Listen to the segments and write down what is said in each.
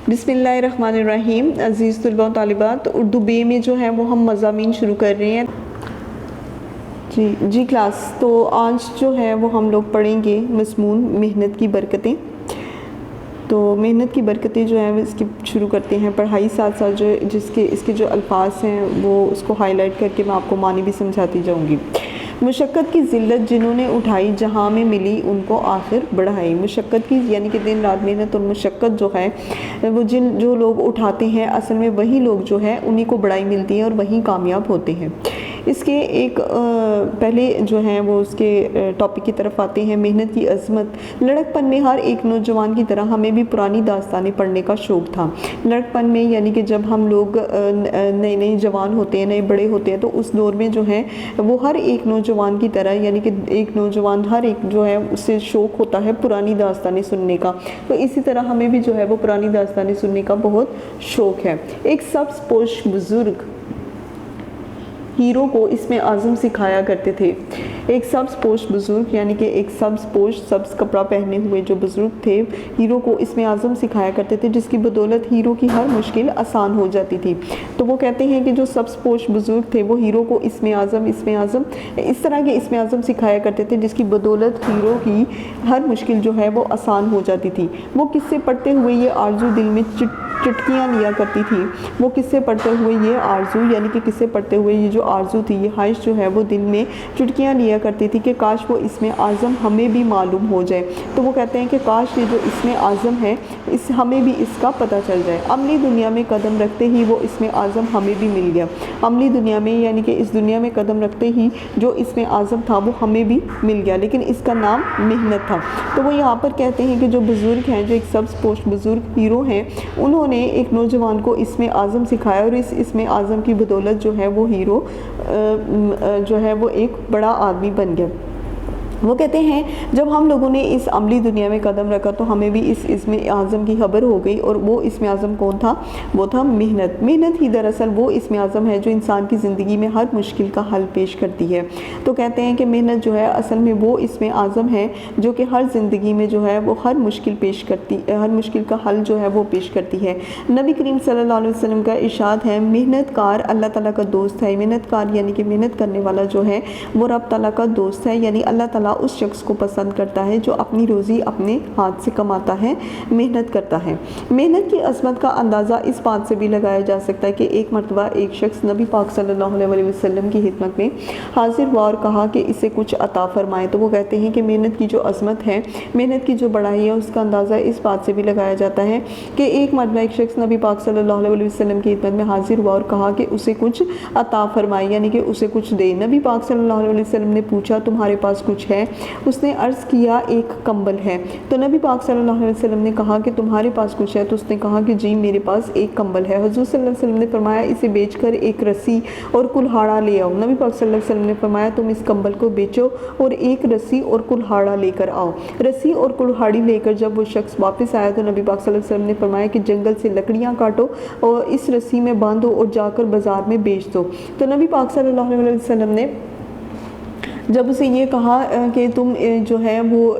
بسم اللہ الرحمن الرحیم۔ عزیز طلباء و طالبات، اردو بے میں جو ہے وہ ہم مضامین شروع کر رہے ہیں۔ جی کلاس، تو آج جو ہے وہ ہم لوگ پڑھیں گے مضمون محنت کی برکتیں۔ تو محنت کی برکتیں جو ہیں اس کی شروع کرتے ہیں پڑھائی، ساتھ ساتھ جو اس کے جو الفاظ ہیں وہ اس کو ہائی لائٹ کر کے میں آپ کو معنی بھی سمجھاتی جاؤں گی۔ مشقت کی ذلت جنہوں نے اٹھائی، جہاں میں ملی ان کو آخر بڑھائی۔ مشقت کی یعنی کہ دن رات محنت اور مشقت جو ہے وہ جو لوگ اٹھاتے ہیں، اصل میں وہی لوگ جو ہے انہی کو بڑائی ملتی ہے اور وہی کامیاب ہوتے ہیں۔ اس کے ایک پہلے جو ہیں وہ اس کے ٹاپک کی طرف آتے ہیں، محنت کی عظمت۔ لڑک پن میں ہر ایک نوجوان کی طرح ہمیں بھی پرانی داستانیں پڑھنے کا شوق تھا۔ لڑک پن میں یعنی کہ جب ہم لوگ نئے نئے جوان ہوتے ہیں، نئے بڑے ہوتے ہیں، تو اس دور میں جو ہے وہ ہر ایک نوجوان کی طرح، یعنی کہ ایک نوجوان ہر ایک جو ہے اس سے شوق ہوتا ہے پرانی داستانیں سننے کا۔ تو اسی طرح ہمیں بھی جو ہے وہ پرانی داستانیں سننے کا بہت شوق ہے۔ ایک سبز پوش بزرگ ہیرو کو اسم اعظم سکھایا کرتے تھے۔ ایک سبز پوش بزرگ یعنی کہ ایک سبز پوش، سبز کپڑا پہنے ہوئے جو بزرگ تھے، ہیرو کو اسم اعظم سکھایا کرتے تھے، جس کی بدولت ہیرو کی ہر مشکل آسان ہو جاتی تھی۔ تو وہ کہتے ہیں کہ جو سبز پوش بزرگ تھے وہ ہیرو کو اسم اعظم اس طرح کے اسم اعظم سکھایا کرتے تھے جس کی بدولت ہیرو کی ہر مشکل جو ہے وہ آسان ہو جاتی تھی۔ وہ قصے پڑھتے ہوئے یہ آرزو دل میں چٹکیاں لیا کرتی تھی۔ وہ قصے پڑھتے ہوئے یہ آرزو یعنی کہ قصے پڑھتے ہوئے یہ جو آرزو تھی، یہ خواہش جو ہے وہ دل میں چٹکیاں لیا کرتی تھی کہ کاش وہ اسم اعظم ہمیں بھی معلوم ہو جائے۔ تو وہ کہتے ہیں کہ کاش یہ جو اسم اعظم ہے ہمیں بھی اس کا پتہ چل جائے۔ عملی دنیا میں قدم رکھتے ہی وہ اسم اعظم ہمیں بھی مل گیا۔ عملی دنیا میں یعنی کہ اس دنیا میں قدم رکھتے ہی جو اسم اعظم تھا وہ ہمیں بھی مل گیا، لیکن اس کا نام محنت تھا۔ تو وہ یہاں پر کہتے ہیں کہ جو بزرگ ہیں، جو ایک سبز پوش بزرگ ہیرو ہیں، انہوں نے ایک نوجوان کو اسم اعظم سکھایا اور اس اسم اعظم کی بدولت جو ہے وہ ہیرو جو ہے وہ ایک بڑا آدمی بن گیا۔ وہ کہتے ہیں جب ہم لوگوں نے اس عملی دنیا میں قدم رکھا تو ہمیں بھی اس اسم اعظم کی خبر ہو گئی، اور وہ اسم اعظم کون تھا؟ وہ تھا محنت۔ محنت ہی دراصل وہ اسم اعظم ہے جو انسان کی زندگی میں ہر مشکل کا حل پیش کرتی ہے۔ تو کہتے ہیں کہ محنت جو ہے اصل میں وہ اسم اعظم ہے جو کہ ہر زندگی میں جو ہے وہ ہر مشکل کا حل جو ہے وہ پیش کرتی ہے۔ نبی کریم صلی اللہ علیہ وسلم کا ارشاد ہے، محنت کار اللہ تعالیٰ کا دوست ہے۔ محنت کار یعنی کہ محنت کرنے والا جو ہے وہ رب تعالیٰ کا دوست ہے، یعنی اللہ تعالیٰ اس شخص کو پسند کرتا ہے جو اپنی روزی اپنے ہاتھ سے کماتا ہے، محنت کرتا ہے۔ محنت کی عظمت کا اندازہ اس بات سے بھی لگایا جا سکتا ہے کہ ایک مرتبہ ایک شخص نبی پاک صلی اللہ علیہ وسلم کی خدمت میں حاضر ہوا اور کہا کہ اسے کچھ عطا فرمائے۔ تو وہ کہتے ہیں کہ محنت کی جو عظمت ہے، محنت کی جو بڑائی ہے، اس کا اندازہ اس بات سے بھی لگایا جاتا ہے کہ ایک مرتبہ ایک شخص نبی پاک صلی اللہ علیہ وسلم کی خدمت میں حاضر ہوا اور کہا کہ اسے کچھ عطا فرمائے، یعنی کہ اسے کچھ دے۔ نبی پاک صلی اللہ علیہ وسلم نے پوچھا تمہارے پاس کچھ ہے؟ اس نے عرض کیا ایک کمبل ہے۔ تو نبی پاک صلی اللہ علیہ وسلم نے کہا کہ تمہارے پاس کچھ ہے؟ تو اس نے کہا کہ جی میرے پاس ایک کمبل ہے۔ حضور صلی اللہ علیہ وسلم نے فرمایا اسے بیچ کر ایک رسی اور کلہاڑا لے آؤ۔ نبی پاک صلی اللہ علیہ وسلم نے فرمایا تم اس کمبل کو بیچو اور ایک رسی اور کلہاڑا لے کر آؤ۔ رسی اور کلہاڑی لے کر جب وہ شخص واپس آیا تو نبی پاک صلی اللہ علیہ وسلم نے فرمایا کہ جنگل سے لکڑیاں کاٹو اور اس رسی میں باندھو اور جا کر بازار میں بیچ دو۔ تو نبی پاک صلی اللہ علیہ وسلم نے جب اسے یہ کہا کہ تم جو ہے وہ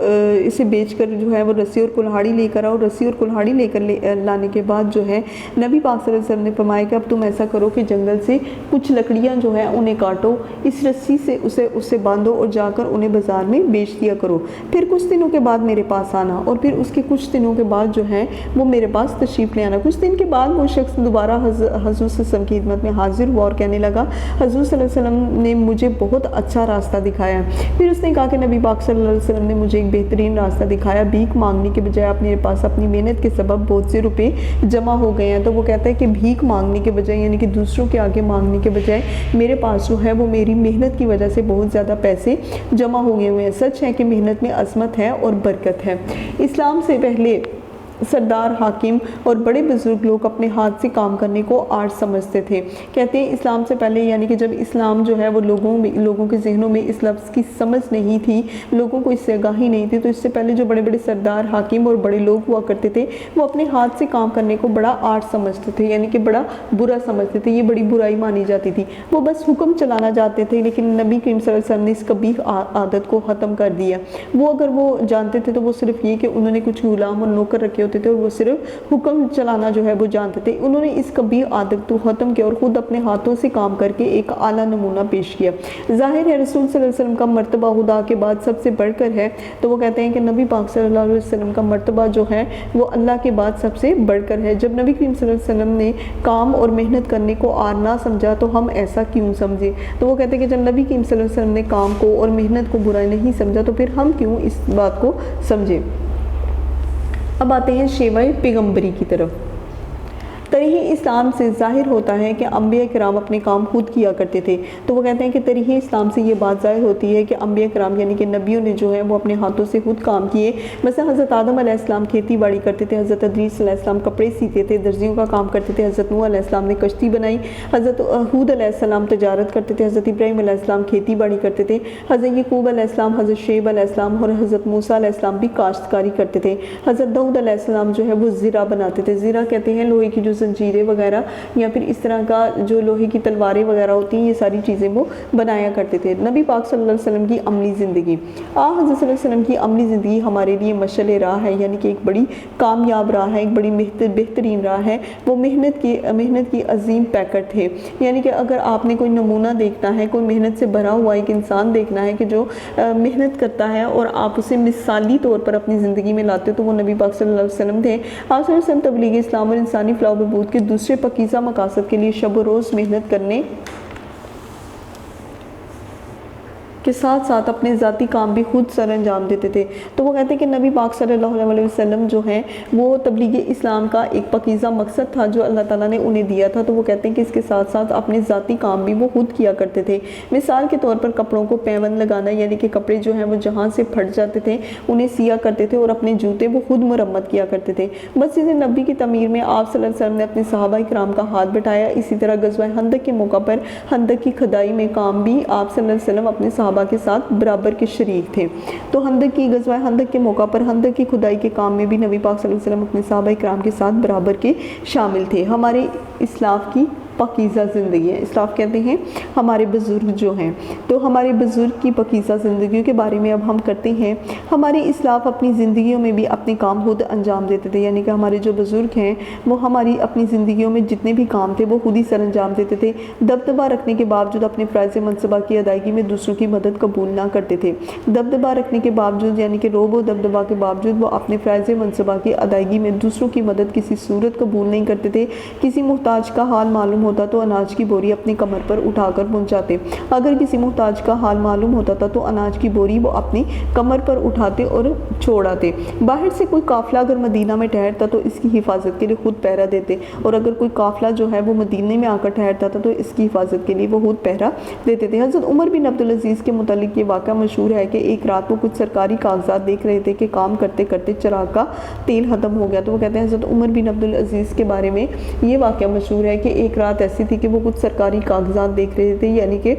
اسے بیچ کر جو ہے وہ رسی اور کلہاڑی لے کر آؤ، رسی اور کلہاڑی لے کر لانے کے بعد جو ہے نبی پاک صلی اللہ علیہ وسلم نے فرمایا کہ اب تم ایسا کرو کہ جنگل سے کچھ لکڑیاں جو ہیں انہیں کاٹو، اس رسی سے اسے باندھو اور جا کر انہیں بازار میں بیچ دیا کرو، پھر کچھ دنوں کے بعد میرے پاس آنا۔ اور پھر اس کے کچھ دنوں کے بعد جو ہے وہ میرے پاس تشریف لے آنا۔ کچھ دن کے بعد وہ شخص دوبارہ حضور صلی اللہ علیہ وسلم کی خدمت میں حاضر ہوا اور کہنے لگا حضور صلی اللہ علیہ وسلم نے مجھے بہت اچھا راستہ دکھایا۔ پھر اس نے کہا کہ نبی پاک صلی اللہ علیہ وسلم نے مجھے ایک بہترین راستہ دکھایا، بھیک مانگنے کے بجائے اپنے پاس اپنی محنت کے سبب بہت سے روپے جمع ہو گئے ہیں۔ تو وہ کہتا ہے کہ بھیک مانگنے کے بجائے یعنی کہ دوسروں کے آگے مانگنے کے بجائے میرے پاس جو ہے وہ میری محنت کی وجہ سے بہت زیادہ پیسے جمع ہو گئے ہوئے ہیں۔ سچ ہے کہ محنت میں عظمت ہے اور برکت ہے۔ اسلام سے پہلے سردار، حاکم اور بڑے بزرگ لوگ اپنے ہاتھ سے کام کرنے کو آرٹ سمجھتے تھے۔ کہتے ہیں اسلام سے پہلے یعنی کہ جب اسلام جو ہے وہ لوگوں کے ذہنوں میں اس لفظ کی سمجھ نہیں تھی، لوگوں کو اس سے آگاہی نہیں تھی، تو اس سے پہلے جو بڑے بڑے سردار، حاکم اور بڑے لوگ ہوا کرتے تھے وہ اپنے ہاتھ سے کام کرنے کو بڑا آرٹ سمجھتے تھے، یعنی کہ بڑا برا سمجھتے تھے، یہ بڑی برائی مانی جاتی تھی۔ وہ بس حکم چلانا چاہتے تھے، لیکن نبی کریم صلی اللہ علیہ وسلم نے اس قبیح عادت کو ختم کر دیا۔ وہ اگر وہ جانتے تھے تو وہ صرف یہ کہ انہوں نے کچھ غلام اور نوکر رکھے ہوتے تھے اور وہ صرف حکم چلانا جو ہے وہ جانتے تھے۔ انہوں نے اس کبھی عادت کو ختم کیا اور خود اپنے ہاتھوں سے کام کر کے ایک اعلیٰ نمونہ پیش کیا۔ ظاہر ہے رسول صلی اللہ علیہ وسلم کا مرتبہ خدا کے بعد سب سے بڑھ کر ہے، تو وہ کہتے ہیں کہ نبی پاک صلی اللہ علیہ وسلم کا مرتبہ جو ہے وہ اللہ کے بعد سب سے بڑھ کر ہے۔ جب نبی کریم صلی اللہ علیہ وسلم نے کام اور محنت کرنے کو آر نہ سمجھا تو ہم ایسا کیوں سمجھے؟ تو وہ کہتے ہیں کہ جب نبی کریم صلی اللہ علیہ وسلم نے کام کو اور محنت کو برا نہیں سمجھا تو پھر ہم کیوں اس بات کو سمجھیں؟ اب آتے ہیں شیوہ پیغمبری کی طرف۔ تاریخ اسلام سے ظاہر ہوتا ہے کہ انبیاء کرام اپنے کام خود کیا کرتے تھے، تو وہ کہتے ہیں کہ تاریخ اسلام سے یہ بات ظاہر ہوتی ہے کہ انبیاء کرام یعنی کہ نبیوں نے جو ہے وہ اپنے ہاتھوں سے خود کام کیے۔ مثلا حضرت آدم علیہ السلام کھیتی باڑی کرتے تھے، حضرت ادریس علیہ السلام کپڑے سیتے تھے، درزیوں کا کام کرتے تھے، حضرت نوح علیہ السلام نے کشتی بنائی، حضرت ہود علیہ السلام تجارت کرتے تھے، حضرت ابراہیم علیہ السلام کھیتی باڑی کرتے تھے، حضرت یعقوب علیہ السلام، حضرت شعیب علیہ السلام اور حضرت موسیٰ علیہ السلام بھی کاشتکاری کرتے تھے، حضرت داؤد علیہ السلام جو ہے وہ زرہ بناتے تھے۔ زرہ کہتے ہیں لوہے کی جو زنجیریں وغیرہ یا پھر اس طرح کا جو لوہے کی تلواریں وغیرہ ہوتی ہیں، یہ ساری چیزیں وہ بنایا کرتے تھے۔ نبی پاک صلی اللہ علیہ وسلم کی عملی زندگی، حضرت صلی اللہ علیہ وسلم کی عملی زندگی ہمارے لیے مشعل راہ ہے، یعنی کہ ایک بڑی کامیاب راہ ہے، ایک بڑی بہترین راہ ہے۔ وہ محنت کی عظیم پیکٹ تھے، یعنی کہ اگر آپ نے کوئی نمونہ دیکھنا ہے، کوئی محنت سے بھرا ہوا ایک انسان دیکھنا ہے کہ جو محنت کرتا ہے اور آپ اسے مثالی طور پر اپنی زندگی میں لاتے ہو تو وہ نبی پاک صلی اللہ علیہ وسلم تھے۔ آپ صلی اللہ علیہ وسلم تبلیغ اسلام اور انسانی فلاح و بہبود کے دوسرے پاکیزہ مقاصد کے لیے شب و روز محنت کرنے کے ساتھ ساتھ اپنے ذاتی کام بھی خود سر انجام دیتے تھے۔ تو وہ کہتے ہیں کہ نبی پاک صلی اللہ علیہ وسلم جو ہیں وہ تبلیغ اسلام کا ایک پاکیزہ مقصد تھا جو اللہ تعالیٰ نے انہیں دیا تھا، تو وہ کہتے ہیں کہ اس کے ساتھ ساتھ اپنے ذاتی کام بھی وہ خود کیا کرتے تھے۔ مثال کے طور پر کپڑوں کو پیوند لگانا، یعنی کہ کپڑے جو ہیں وہ جہاں سے پھٹ جاتے تھے انہیں سیا کرتے تھے اور اپنے جوتے وہ خود مرمت کیا کرتے تھے۔ مسجد نبی کی تعمیر میں آپ صلی اللہ علیہ وسلم نے اپنے صحابہ کرام کا ہاتھ بٹایا۔ اسی طرح غزوہ خندق کے موقع پر خندق کی کھدائی میں کام بھی آپ صلی اللہ علیہ وسلم اپنے صحابہ کے ساتھ برابر کے شریک تھے۔ تو غزوہ خندق کے موقع پر خندق کی کھدائی کے کام میں بھی نبی پاک صلی اللہ علیہ وسلم اپنے صحابہ کرام کے ساتھ برابر کے شامل تھے۔ ہمارے اسلاف کی پاکیزہ زندگی ہے، اسلاف کہتے ہیں ہمارے بزرگ جو ہیں، تو ہمارے بزرگ کی پاکیزہ زندگیوں کے بارے میں اب ہم کرتے ہیں۔ ہمارے اسلاف اپنی زندگیوں میں بھی اپنے کام خود انجام دیتے تھے، یعنی کہ ہمارے جو بزرگ ہیں وہ ہماری اپنی زندگیوں میں جتنے بھی کام تھے وہ خود ہی سر انجام دیتے تھے، دبدبہ رکھنے کے باوجود اپنے فرائض منصبہ کی ادائیگی میں دوسروں کی مدد قبول نہ کرتے تھے۔ دبدبہ رکھنے کے باوجود یعنی کہ روب و دبدبہ کے باوجود وہ اپنے فرائض منصبہ کی ادائیگی میں دوسروں کی مدد کسی صورت قبول نہیں کرتے تھے۔ کسی محتاج کا حال معلوم ہوتا تو اناج کی بوری اپنی کمر پر اٹھا کر پہنچاتے، اگر کسی محتاج کا حال معلوم ہوتا تھا تو اناج کی بوری وہ اپنی کمر پر اٹھاتے اور چھوڑ آتے۔ باہر سے کوئی قافلہ اگر مدینہ میں ٹھہرتا تو اس کی حفاظت کے لیے خود پہرا دیتے، اور اگر کوئی قافلہ جو ہے وہ مدینے میں آ کر ٹھہرتا تھا تو اس کی حفاظت کے لیے وہ خود پہرا دیتے تھے۔ حضرت عمر بن عبدالعزیز کے متعلق یہ واقعہ مشہور ہے کہ ایک رات وہ کچھ سرکاری کاغذات دیکھ رہے تھے کہ کام کرتے کرتے چراغ کا تیل ختم ہو گیا۔ تو وہ کہتے ہیں حضرت عمر بن عبدالعزیز کے بارے میں یہ واقعہ مشہور ہے کہ ایک رات ایسی تھی کہ وہ کچھ سرکاری کاغذات دیکھ رہے تھے، یعنی کہ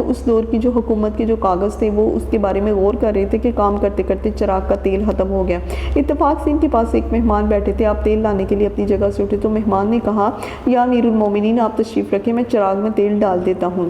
اس دور کی جو حکومت کے جو کاغذ تھے وہ اس کے بارے میں غور کر رہے تھے کہ کام کرتے کرتے چراغ کا تیل ختم ہو گیا۔ اتفاق سے ان کے پاس ایک مہمان بیٹھے تھے، آپ تیل لانے کے لیے اپنی جگہ سے اٹھے تو مہمان نے کہا یا امیر المومنین آپ تشریف رکھیں، میں چراغ میں تیل ڈال دیتا ہوں۔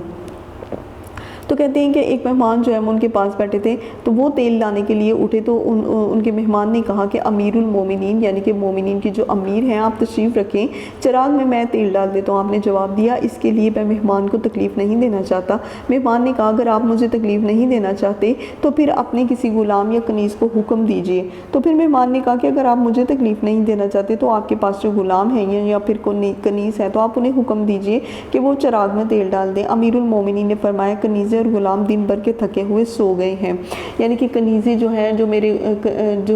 تو کہتے ہیں کہ ایک مہمان جو ہے ان کے پاس بیٹھے تھے تو وہ تیل لانے کے لیے اٹھے تو ان کے مہمان نے کہا کہ امیر المومنین یعنی کہ مومنین کی جو امیر ہیں آپ تشریف رکھیں، چراغ میں تیل ڈال دیتا ہوں۔ آپ نے جواب دیا اس کے لیے میں مہمان کو تکلیف نہیں دینا چاہتا۔ مہمان نے کہا اگر آپ مجھے تکلیف نہیں دینا چاہتے تو پھر اپنے کسی غلام یا کنیز کو حکم دیجئے۔ تو پھر مہمان نے کہا کہ اگر آپ مجھے تکلیف نہیں دینا چاہتے تو آپ کے پاس جو غلام ہیں یا پھر کنیز ہے تو آپ انہیں حکم دیجئے کہ وہ چراغ میں تیل ڈال دیں۔ امیر المومنین نے فرمایا کنیزیں اور غلام دن بھر کے تھکے ہوئے سو گئے ہیں، یعنی کہ کنیزیں جو ہیں جو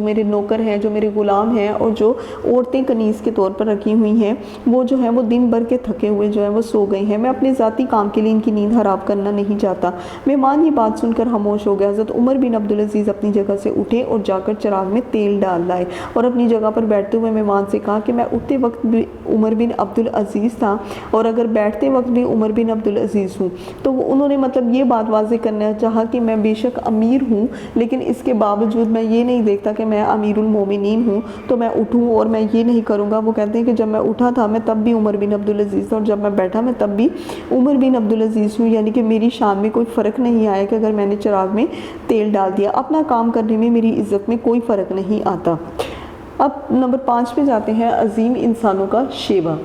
میرے نوکر ہیں، جو میرے غلام ہیں اور جو عورتیں کنیز کے طور پر رکھی ہوئی ہیں وہ جو ہیں وہ دن بھر کے تھکے ہوئے جو ہیں وہ سو گئے ہیں، میں اپنے ذاتی کام کے لیے ان کی نیند حرام کرنا نہیں چاہتا۔ مہمان یہ بات سن کر خاموش ہو گیا۔ حضرت عمر بن عبدالعزیز اپنی جگہ سے اٹھے اور جا کر چراغ میں تیل ڈال لائے اور اپنی جگہ پر بیٹھتے ہوئے مہمان سے کہا کہ میں اٹھتے وقت بھی عمر بن عبدالعزیز تھا اور اگر بیٹھتے وقت بھی عمر بن عبدالعزیز ہوں۔ تو انہوں نے مطلب یہ بات واضح کرنا چاہا کہ میں بے شک امیر ہوں لیکن اس کے باوجود میں یہ نہیں دیکھتا کہ میں امیر المومنین ہوں تو میں اٹھوں اور میں یہ نہیں کروں گا۔ وہ کہتے ہیں کہ جب میں اٹھا تھا میں تب بھی عمر بن عبدالعزیز تھا اور جب میں بیٹھا میں تب بھی عمر بن عبدالعزیز ہوں، یعنی کہ میری شان میں کوئی فرق نہیں آیا کہ اگر میں نے چراغ میں تیل ڈال دیا، اپنا کام کرنے میں میری عزت میں کوئی فرق نہیں آتا۔ اب نمبر 5 پہ جاتے ہیں، عظیم انسانوں کا شیوا۔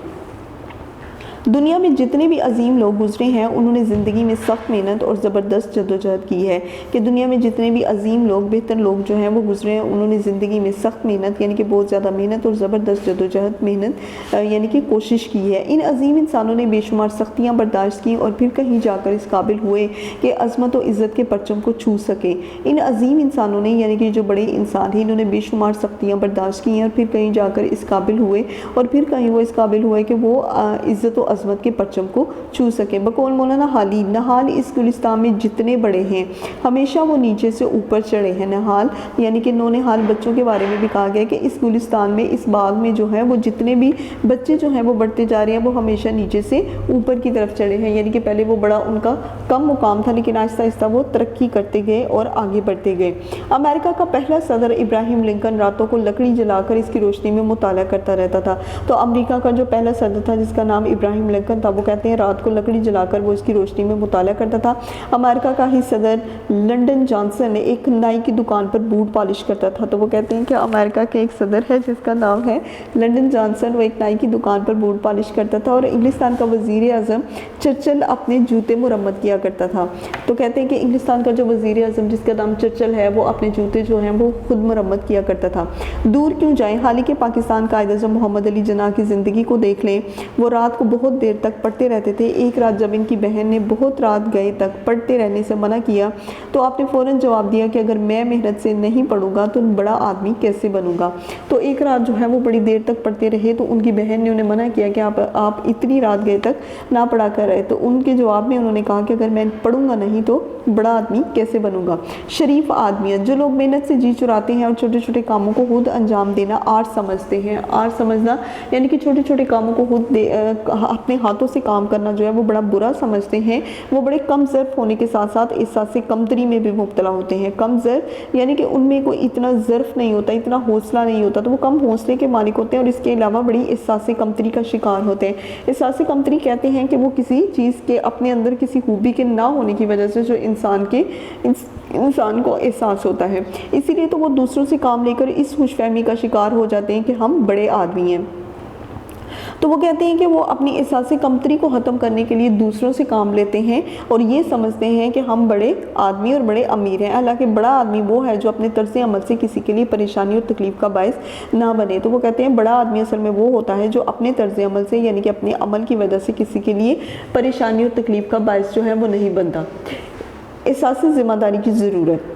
دنیا میں جتنے بھی عظیم لوگ گزرے ہیں انہوں نے زندگی میں سخت محنت اور زبردست جدوجہد کی ہے، کہ دنیا میں جتنے بھی عظیم لوگ، بہتر لوگ جو ہیں وہ گزرے ہیں، انہوں نے زندگی میں سخت محنت یعنی کہ بہت زیادہ محنت اور زبردست جدوجہد محنت یعنی کہ کوشش کی ہے۔ ان عظیم انسانوں نے بے شمار سختیاں برداشت کی اور پھر کہیں جا کر اس قابل ہوئے کہ عظمت و عزت کے پرچم کو چھو سکے۔ ان عظیم انسانوں نے یعنی کہ جو بڑے انسان ہیں، انہوں نے بے شمار سختیاں برداشت کی ہیں اور پھر کہیں جا کر اس قابل ہوئے، اور پھر کہیں وہ اس قابل ہوئے کہ وہ عزت و عظمت کے پرچم کو چھو سکیں۔ بقول مولانا حالی، نہال اس گلستان میں جتنے بڑے ہیں ہمیشہ وہ نیچے سے اوپر چڑھے ہیں۔ نہال یعنی کہ نونہال بچوں کے بارے میں بھی کہا گیا کہ اس گلستان میں، اس باغ میں جو ہے وہ جتنے بھی بچے جو ہیں وہ بڑھتے جا رہے ہیں، وہ ہمیشہ نیچے سے اوپر کی طرف چڑھے ہیں، یعنی کہ پہلے وہ بڑا ان کا کم مقام تھا، لیکن آہستہ آہستہ وہ ترقی کرتے گئے اور آگے بڑھتے گئے۔ امریکہ کا پہلا صدر ابراہیم لنکن راتوں کو لکڑی جلا کر اس کی روشنی میں مطالعہ کرتا رہتا تھا۔ تو امریکہ کا جو پہلا صدر تھا جس کا نام ابراہیم لنکن تھا، وہ کہتے ہیں رات کو لکڑی جلا کر وہ اس کی روشنی میں مطالعہ کرتا تھا۔ امریکہ کا ہی صدر لنڈن جانسن ایک نائی کی دکان پر بوٹ پالش کرتا تھا۔ تو وہ کہتے ہیں کہ امریکہ کے ایک صدر ہے جس کا نام ہے لنڈن جانسن، وہ ایک نائی کی دکان پر بوٹ پالش کرتا تھا۔ اور انگلستان کا وزیر اعظم چرچل اپنے جوتے مرمت کیا کرتا تھا۔ تو کہتے ہیں کہ انگلستان کا جو وزیر اعظم جس کا نام چرچل ہے، وہ اپنے جوتے جو ہیں وہ خود مرمت کیا کرتا تھا۔ دور کیوں جائیں، حالانکہ پاکستان قائد اعظم محمد علی جناح کی زندگی کو دیکھ لیں۔ وہ رات کو بہت دیر تک پڑھتے رہتے تھے۔ ایک رات جب ان کی بہن نے بہت رات گئے تک پڑھتے رہنے سے منع کیا تو آپ نے فوراً جواب دیا کہ اگر میں محنت سے نہیں پڑھوں گا تو بڑا آدمی کیسے بنوں گا۔ تو ایک رات جو ہے وہ بڑی دیر تک پڑھتے رہے، تو ان کی بہن نے انہیں منع کیا کہ آپ اتنی رات گئے تک نہ پڑھا کر رہے۔ تو ان کے جواب میں انہوں نے کہا کہ اگر میں پڑھوں گا نہیں تو بڑا آدمی کیسے بنوں گا۔ شریف آدمیت، جو لوگ محنت سے جی چراتے ہیں اور چھوٹے چھوٹے کاموں کو خود انجام دینا آرٹ سمجھتے ہیں۔ آرٹ سمجھنا یعنی کہ چھوٹے چھوٹے کاموں کو خود اپنے ہاتھوں سے کام کرنا جو ہے وہ بڑا برا سمجھتے ہیں۔ وہ بڑے کم ظرف ہونے کے ساتھ ساتھ احساس کمتری میں بھی مبتلا ہوتے ہیں۔ کم ظرف یعنی کہ ان میں کوئی اتنا ظرف نہیں ہوتا، اتنا حوصلہ نہیں ہوتا، تو وہ کم حوصلے کے مالک ہوتے ہیں اور اس کے علاوہ بڑی احساس کمتری کا شکار ہوتے ہیں۔ احساس کمتری کہتے ہیں کہ وہ کسی چیز کے اپنے اندر کسی خوبی کے نہ ہونے کی وجہ سے جو انسان کو احساس ہوتا ہے، اسی لیے تو وہ دوسروں سے کام لے کر اس خوش فہمی کا شکار ہو جاتے ہیں کہ ہم بڑے آدمی ہیں۔ تو وہ کہتے ہیں کہ وہ اپنی احساس کمتری کو ختم کرنے کے لیے دوسروں سے کام لیتے ہیں اور یہ سمجھتے ہیں کہ ہم بڑے آدمی اور بڑے امیر ہیں، حالانکہ بڑا آدمی وہ ہے جو اپنے طرز عمل سے کسی کے لیے پریشانی اور تکلیف کا باعث نہ بنے۔ تو وہ کہتے ہیں بڑا آدمی اصل میں وہ ہوتا ہے جو اپنے طرز عمل سے یعنی کہ اپنے عمل کی وجہ سے کسی کے لیے پریشانی اور تکلیف کا باعث جو ہے وہ نہیں بنتا۔ احساس ذمہ داری کی ضرورت،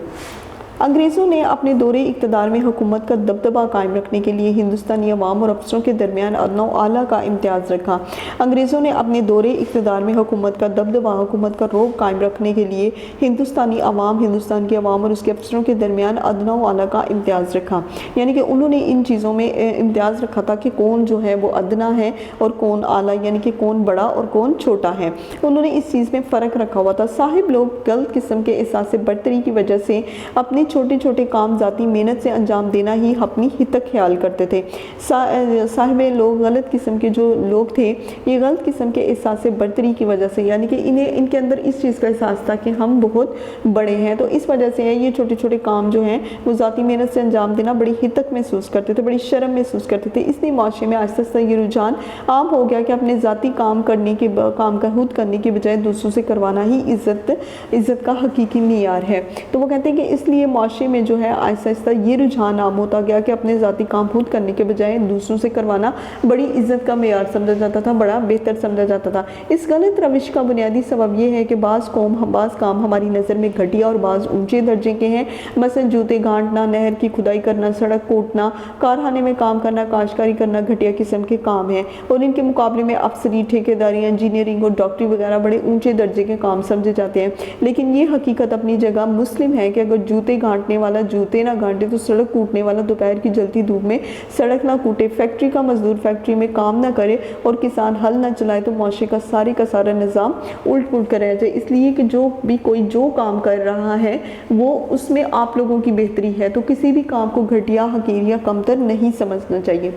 انگریزوں نے اپنے دور اقتدار میں حکومت کا دبدبہ قائم رکھنے کے لیے ہندوستانی عوام اور افسروں کے درمیان ادنیٰ و اعلیٰ کا امتیاز رکھا۔ انگریزوں نے اپنے دور اقتدار میں حکومت کا دبدبہ، حکومت کا رعب قائم رکھنے کے لیے ہندوستانی عوام، ہندوستان کے عوام اور اس کے افسروں کے درمیان ادنیٰ و اعلیٰ کا امتیاز رکھا، یعنی کہ انہوں نے ان چیزوں میں امتیاز رکھا تھا کہ کون جو ہے وہ ادنا ہے اور کون اعلیٰ، یعنی کہ کون بڑا اور کون چھوٹا ہے۔ انہوں نے اس چیز میں فرق رکھا ہوا تھا۔ صاحب لوگ غلط قسم کے احساس برتری کی وجہ سے اپنے چھوٹے چھوٹے کام ذاتی محنت سے انجام دینا ہی اپنی ہت تک خیال کرتے تھے۔ صاحب لوگ غلط قسم کے جو لوگ تھے، یہ غلط قسم کے احساس برتری کی وجہ سے یعنی کہ ان کے اندر اس چیز کا احساس تھا کہ ہم بہت بڑے ہیں، تو اس وجہ سے یہ چھوٹے چھوٹے کام جو ہیں وہ ذاتی محنت سے انجام دینا بڑی ہت تک محسوس کرتے تھے، بڑی شرم محسوس کرتے تھے۔ اس لیے معاشرے میں آہستہ آہستہ یہ رجحان عام ہو گیا کہ اپنے ذاتی کام کا خود کرنے کی بجائے دوسروں سے کروانا ہی عزت کا حقیقی معیار ہے۔ تو وہ کہتے ہیں کہ اس لیے معاشرے میں جو ہے آہستہ آہستہ یہ رجحان عام ہوتا گیا کہ اپنے ذاتی کام خود کرنے کے بجائے دوسروں سے کروانا بڑی عزت کا معیار سمجھا جاتا تھا، بڑا بہتر سمجھا جاتا تھا۔ اس غلط روش کا بنیادی سبب یہ ہے کہ بعض کام ہماری نظر میں گھٹیا اور بعض اونچے درجے کے ہیں، مثلا جوتے گھانٹنا، نہر کی کھدائی کرنا، سڑک کوٹنا، کارخانے میں کام کرنا، کاشتکاری کرنا گھٹیا قسم کے کام ہیں، اور ان کے مقابلے میں افسری، ٹھیکیداری، انجینئرنگ اور ڈاکٹری وغیرہ بڑے اونچے درجے کے کام سمجھے جاتے ہیں۔ لیکن یہ حقیقت اپنی جگہ مسلم ہے کہ اگر جوتے گھانٹنے والا جوتے نہ گھانٹے تو سڑک کوٹنے والا دوپہر کی جلتی دھوپ میں سڑک نہ کوٹے، فیکٹری کا مزدور فیکٹری میں کام نہ کرے اور کسان ہل نہ چلائے تو معاشرے کا سارا نظام الٹ پلٹ کر رہ جائے۔ اس لیے کہ کوئی جو کام کر رہا ہے وہ اس میں آپ لوگوں کی بہتری ہے، تو کسی بھی کام کو گھٹیا، حقیر یا کمتر نہیں سمجھنا چاہیے۔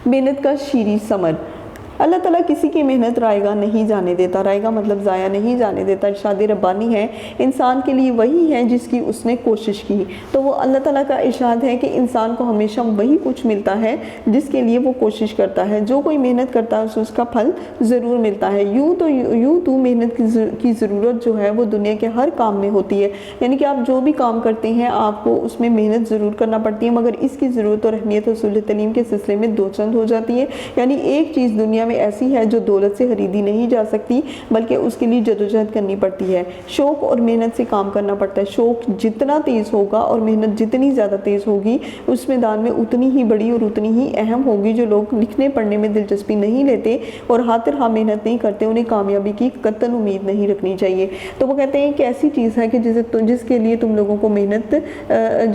محنت کا شیریں ثمر، اللہ تعالیٰ کسی کی محنت رائگاں نہیں جانے دیتا، رائگاں مطلب ضائع نہیں جانے دیتا۔ ارشاد ربانی ہے انسان کے لیے وہی ہے جس کی اس نے کوشش کی، تو وہ اللہ تعالیٰ کا ارشاد ہے کہ انسان کو ہمیشہ وہی کچھ ملتا ہے جس کے لیے وہ کوشش کرتا ہے، جو کوئی محنت کرتا ہے اس کا پھل ضرور ملتا ہے۔ یوں تو محنت کی ضرورت جو ہے وہ دنیا کے ہر کام میں ہوتی ہے، یعنی کہ آپ جو بھی کام کرتے ہیں آپ کو اس میں محنت ضرور کرنا پڑتی ہے، مگر اس کی ضرورت اور اہمیت حصول تعلیم کے سلسلے میں دو چند ہو جاتی ہے۔ یعنی ایک چیز دنیا میں ایسی ہے جو دولت سے خریدی نہیں جا سکتی، بلکہ اس کے لیے جدوجہد کرنی پڑتی ہے، شوق اور محنت سے کام کرنا پڑتا ہے۔ شوق جتنا تیز ہوگا اور محنت جتنی زیادہ تیز ہوگی اس میدان میں اتنی ہی بڑی اور اتنی ہی اہم ہوگی۔ جو لوگ لکھنے پڑھنے میں دلچسپی نہیں لیتے اور ہاتھ محنت نہیں کرتے انہیں کامیابی کی قطعاً امید نہیں رکھنی چاہیے۔ تو وہ کہتے ہیں کہ ایسی چیز ہے کہ جس کے لیے تم لوگوں کو محنت،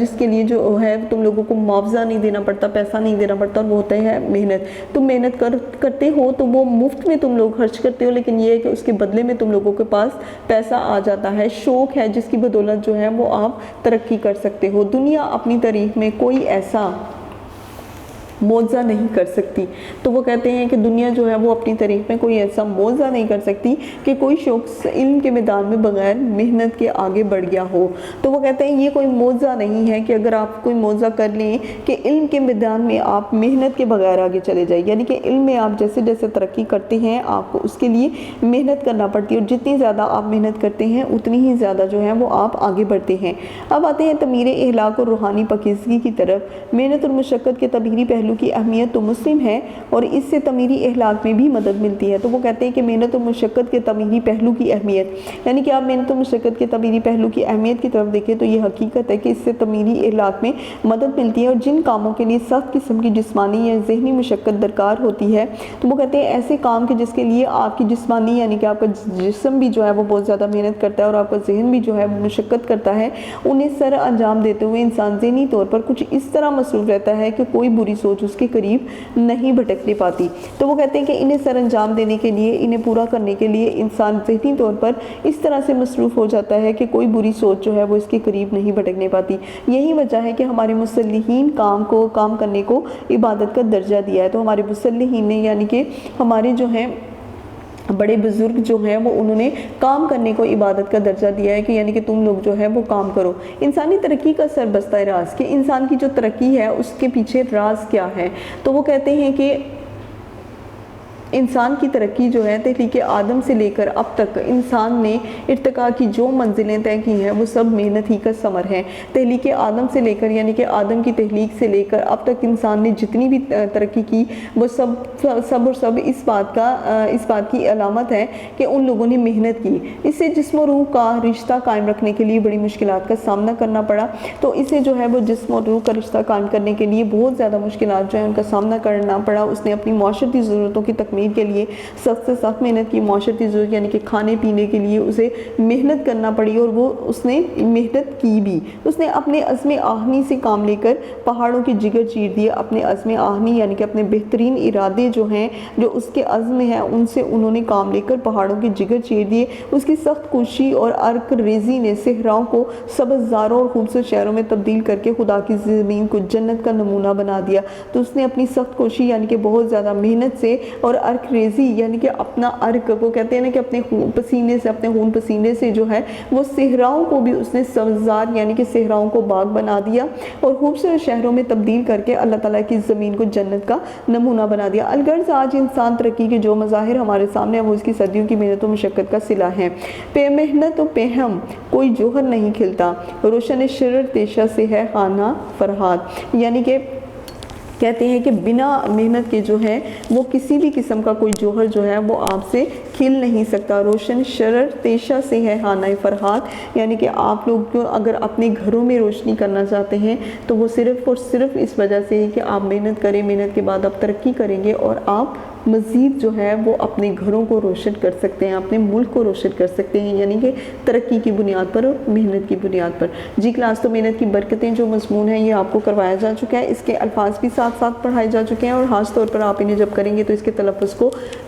جس کے لیے جو ہے تم لوگوں کو معاوضہ نہیں دینا پڑتا، پیسہ نہیں دینا پڑتا، اور وہ ہوتا ہے محنت۔ تم محنت کرتے ہو تو وہ مفت میں تم لوگ خرچ کرتے ہو، لیکن یہ ہے کہ اس کے بدلے میں تم لوگوں کے پاس پیسہ آ جاتا ہے۔ شوق ہے جس کی بدولت جو ہے وہ آپ ترقی کر سکتے ہو۔ دنیا اپنی تاریخ میں کوئی ایسا معجزہ نہیں کر سکتی، تو وہ کہتے ہیں کہ دنیا جو ہے وہ اپنی تاریخ میں کوئی ایسا معجزہ نہیں کر سکتی کہ کوئی شخص علم کے میدان میں بغیر محنت کے آگے بڑھ گیا ہو۔ تو وہ کہتے ہیں یہ کوئی معجزہ نہیں ہے کہ اگر آپ کوئی معجزہ کر لیں کہ علم کے میدان میں آپ محنت کے بغیر آگے چلے جائیں، یعنی کہ علم میں آپ جیسے جیسے ترقی کرتے ہیں آپ کو اس کے لیے محنت کرنا پڑتی ہے، اور جتنی زیادہ آپ محنت کرتے ہیں اتنی ہی زیادہ جو ہے وہ آپ آگے بڑھتے ہیں۔ اب آتے ہیں تمیر اخلاق اور روحانی پاکیزگی کی طرف۔ محنت اور مشقت کے تبہیری پہلو کی اہمیت تو مسلم ہے اور اس سے تمیری اخلاق میں بھی مدد ملتی ہے۔ تو وہ کہتے ہیں کہ محنت اور مشقت کے تمیری پہلو کی اہمیت، یعنی کہ آپ محنت اور مشقت کے تمیری پہلو کی اہمیت کی طرف دیکھیں تو یہ حقیقت ہے کہ اس سے تمیری اخلاق میں مدد ملتی ہے، اور جن کاموں کے لیے سخت قسم کی جسمانی یا ذہنی مشقت درکار ہوتی ہے تو وہ کہتے ہیں ایسے کام کہ جس کے لیے آپ کی جسمانی یعنی کہ آپ کا جسم بھی جو ہے وہ بہت زیادہ محنت کرتا ہے اور آپ کا ذہن بھی جو ہے مشقت کرتا ہے، انہیں سر انجام دیتے ہوئے انسان ذہنی طور پر کچھ اس طرح مصروف رہتا ہے کہ کوئی بری سوچ اس کے قریب نہیں بھٹکنے پاتی۔ تو وہ کہتے ہیں کہ انہیں سر انجام دینے کے لیے، انہیں پورا کرنے کے لیے انسان ذہنی طور پر اس طرح سے مصروف ہو جاتا ہے کہ کوئی بری سوچ جو ہے وہ اس کے قریب نہیں بھٹکنے پاتی۔ یہی وجہ ہے کہ ہمارے مسلحین کام کرنے کو عبادت کا درجہ دیا ہے۔ تو ہمارے مسلحین نے یعنی کہ ہمارے جو ہیں بڑے بزرگ جو ہیں وہ انہوں نے کام کرنے کو عبادت کا درجہ دیا ہے، کہ یعنی کہ تم لوگ جو ہے وہ کام کرو۔ انسانی ترقی کا سربستہ راز، کہ انسان کی جو ترقی ہے اس کے پیچھے راز کیا ہے، تو وہ کہتے ہیں کہ انسان کی ترقی جو ہے تخلیق آدم سے لے کر اب تک انسان نے ارتقاء کی جو منزلیں طے کی ہیں وہ سب محنت ہی کا ثمر ہے۔ تخلیق آدم سے لے کر یعنی کہ آدم کی تخلیق سے لے کر اب تک انسان نے جتنی بھی ترقی کی وہ سب اس بات کی علامت ہے کہ ان لوگوں نے محنت کی۔ اسے جسم و روح کا رشتہ قائم رکھنے کے لیے بڑی مشکلات کا سامنا کرنا پڑا، تو اسے جو ہے وہ جسم و روح کا رشتہ قائم کرنے کے لیے بہت زیادہ مشکلات جو ہیں ان کا سامنا کرنا پڑا۔ اس نے اپنی معاشرتی ضرورتوں کی تکمیل کے لیے سخت سے سخت محنت کی، معاشرتی ضرورت یعنی کہ کھانے پینے کے لیے اسے محنت کرنا پڑی، اور وہ اس نے محنت کی بھی۔ اس نے اپنے عزم آہنی سے کام لے کر پہاڑوں کی جگر چیر دیے۔ اپنے عزم آہنی یعنی کہ اپنے بہترین ارادے جو ہیں، جو اس کے عزم ہیں، ان سے انہوں نے کام لے کر پہاڑوں کی جگر چیر دیے۔ اس کی سخت کوشی اور عرق ریزی نے صحراؤں کو سبززاروں اور خوبصورت شہروں میں تبدیل کر کے خدا کی زمین کو جنت کا نمونہ بنا دیا۔ تو اس نے اپنی سخت کوشی یعنی کہ بہت زیادہ محنت سے اور عرق ریزی یعنی کہ اپنا عرق، وہ کہتے ہیں نا کہ اپنے پسینے سے، اپنے خون پسینے سے جو ہے وہ صحراؤں کو بھی اس نے سبززار یعنی کہ صحراؤں کو باغ بنا دیا اور خوبصورت شہروں میں تبدیل کر کے اللہ تعالیٰ کی زمین کو جنت کا نمونہ بنا دیا۔ الغرض آج انسان ترقی کے جو مظاہر ہمارے سامنے ہیں وہ اس کی صدیوں کی محنت و مشقت کا صلہ ہے۔ بے محنت و پہم کوئی جوہر نہیں کھلتا، روشن شرر تیشہ سے ہے خانہ فرہاد، یعنی کہ کہتے ہیں کہ بنا محنت کے جو ہے وہ کسی بھی قسم کا کوئی جوہر جو ہے وہ آپ سے کھل نہیں سکتا۔ روشن شرر تیشہ سے ہے خانہ فرہاد، یعنی کہ آپ لوگ اگر اپنے گھروں میں روشنی کرنا چاہتے ہیں تو وہ صرف اور صرف اس وجہ سے ہے کہ آپ محنت کریں، محنت کے بعد آپ ترقی کریں گے اور آپ مزید جو ہے وہ اپنے گھروں کو روشن کر سکتے ہیں، اپنے ملک کو روشن کر سکتے ہیں، یعنی کہ ترقی کی بنیاد پر اور محنت کی بنیاد پر۔ جی کلاس تو محنت کی برکتیں جو مضمون ہیں یہ آپ کو کروایا جا چکا ہے، اس کے الفاظ بھی ساتھ ساتھ پڑھائے جا چکے ہیں، اور خاص طور پر آپ انہیں جب کریں گے تو اس کے تلفظ کو